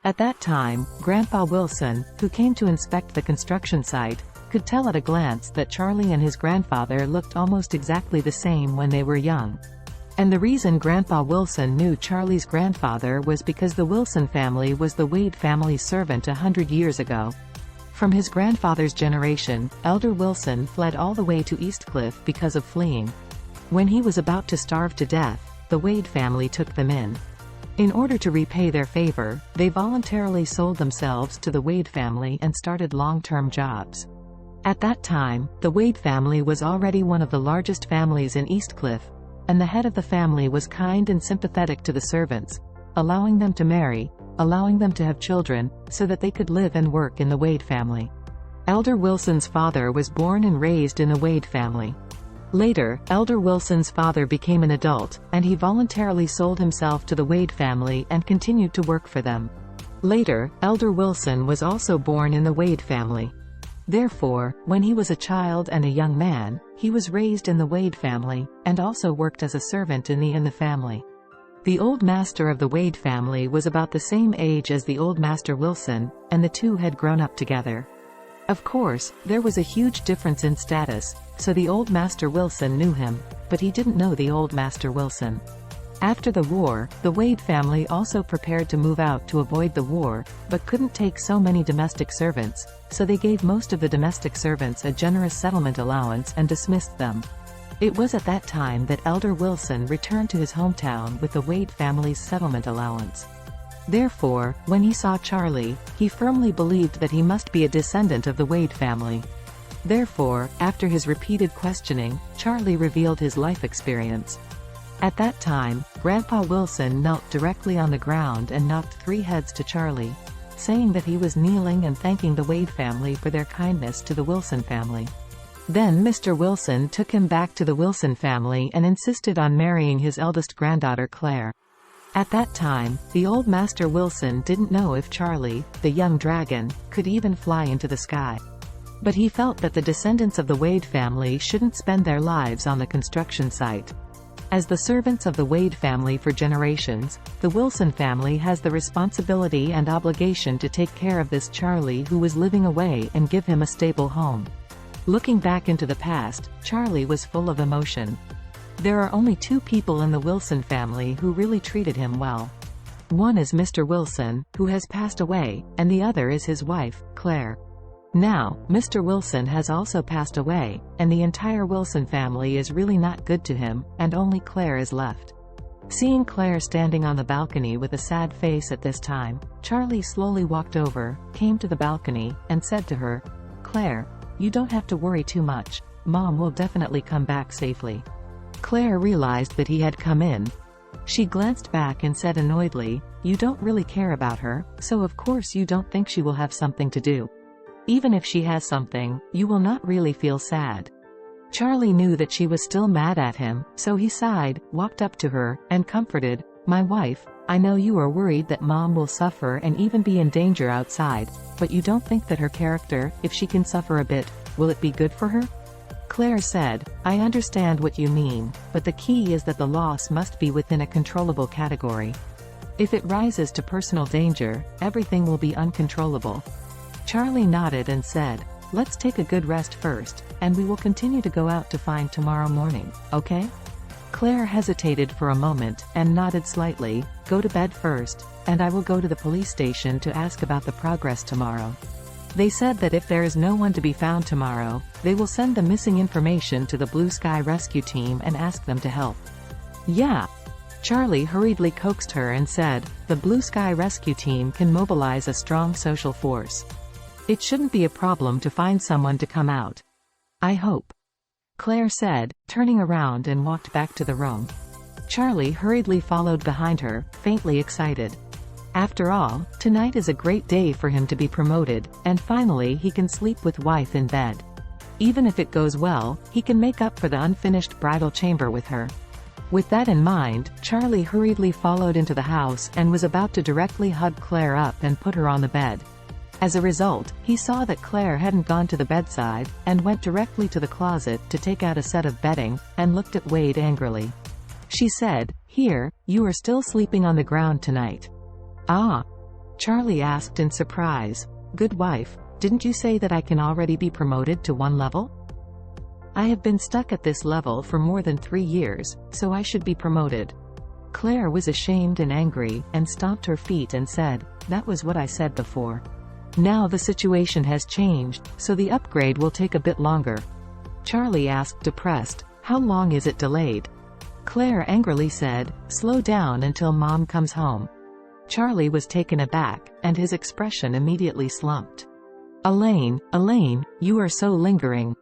At that time, Grandpa Wilson, who came to inspect the construction site, could tell at a glance that Charlie and his grandfather looked almost exactly the same when they were young. And the reason Grandpa Wilson knew Charlie's grandfather was because the Wilson family was the Wade family's servant 100 years ago. From his grandfather's generation, Elder Wilson fled all the way to Eastcliff because of fleeing. When he was about to starve to death, the Wade family took them in. In order to repay their favor, they voluntarily sold themselves to the Wade family and started long-term jobs. At that time, the Wade family was already one of the largest families in Eastcliff, and the head of the family was kind and sympathetic to the servants, allowing them to marry, allowing them to have children, so that they could live and work in the Wade family. Elder Wilson's father was born and raised in the Wade family. Later, Elder Wilson's father became an adult, and he voluntarily sold himself to the Wade family and continued to work for them. Later, Elder Wilson was also born in the Wade family. Therefore, when he was a child and a young man, he was raised in the Wade family, and also worked as a servant in the family. The old master of the Wade family was about the same age as the old Master Wilson, and the two had grown up together. Of course, there was a huge difference in status, so the old Master Wilson knew him, but he didn't know the old Master Wilson. After the war, the Wade family also prepared to move out to avoid the war, but couldn't take so many domestic servants, so they gave most of the domestic servants a generous settlement allowance and dismissed them. It was at that time that Elder Wilson returned to his hometown with the Wade family's settlement allowance. Therefore, when he saw Charlie, he firmly believed that he must be a descendant of the Wade family. Therefore, after his repeated questioning, Charlie revealed his life experience. At that time, Grandpa Wilson knelt directly on the ground and knocked 3 heads to Charlie, saying that he was kneeling and thanking the Wade family for their kindness to the Wilson family. Then Mr. Wilson took him back to the Wilson family and insisted on marrying his eldest granddaughter Claire. At that time, the old Master Wilson didn't know if Charlie, the young dragon, could even fly into the sky. But he felt that the descendants of the Wade family shouldn't spend their lives on the construction site. As the servants of the Wade family for generations, the Wilson family has the responsibility and obligation to take care of this Charlie who was living away and give him a stable home. Looking back into the past, Charlie was full of emotion. There are only 2 people in the Wilson family who really treated him well. One is Mr. Wilson, who has passed away, and the other is his wife, Claire. Now, Mr. Wilson has also passed away, and the entire Wilson family is really not good to him, and only Claire is left. Seeing Claire standing on the balcony with a sad face at this time, Charlie slowly walked over, came to the balcony, and said to her, "Claire, you don't have to worry too much. Mom will definitely come back safely." Claire realized that he had come in. She glanced back and said annoyedly, "You don't really care about her, so of course you don't think she will have something to do. Even if she has something, you will not really feel sad." Charlie knew that she was still mad at him, so he sighed, walked up to her, and comforted, "My wife, I know you are worried that Mom will suffer and even be in danger outside, but you don't think that her character, if she can suffer a bit, will it be good for her?" Claire said, "I understand what you mean, but the key is that the loss must be within a controllable category. If it rises to personal danger, everything will be uncontrollable." Charlie nodded and said, "Let's take a good rest first, and we will continue to go out to find tomorrow morning, okay?" Claire hesitated for a moment, and nodded slightly. "Go to bed first, and I will go to the police station to ask about the progress tomorrow. They said that if there is no one to be found tomorrow, they will send the missing information to the Blue Sky Rescue Team and ask them to help." "Yeah." Charlie hurriedly coaxed her and said, "The Blue Sky Rescue Team can mobilize a strong social force. It shouldn't be a problem to find someone to come out. I hope," Claire said, turning around and walked back to the room. Charlie hurriedly followed behind her, faintly excited. After all, tonight is a great day for him to be promoted, and finally he can sleep with wife in bed. Even if it goes well, he can make up for the unfinished bridal chamber with her. With that in mind, Charlie hurriedly followed into the house and was about to directly hug Claire up and put her on the bed. As a result, he saw that Claire hadn't gone to the bedside, and went directly to the closet to take out a set of bedding, and looked at Wade angrily. She said, "Here, you are still sleeping on the ground tonight." "Ah." Charlie asked in surprise. Good wife, didn't you say that I can already be promoted to one level? I have been stuck at this level for more than 3 years, so I should be promoted. Claire was ashamed and angry, and stomped her feet and said, that was what I said before. Now the situation has changed, so the upgrade will take a bit longer. Charlie asked depressed, how long is it delayed? Claire angrily said, slow down until Mom comes home. Charlie was taken aback, and his expression immediately slumped. Elaine, you are so lingering,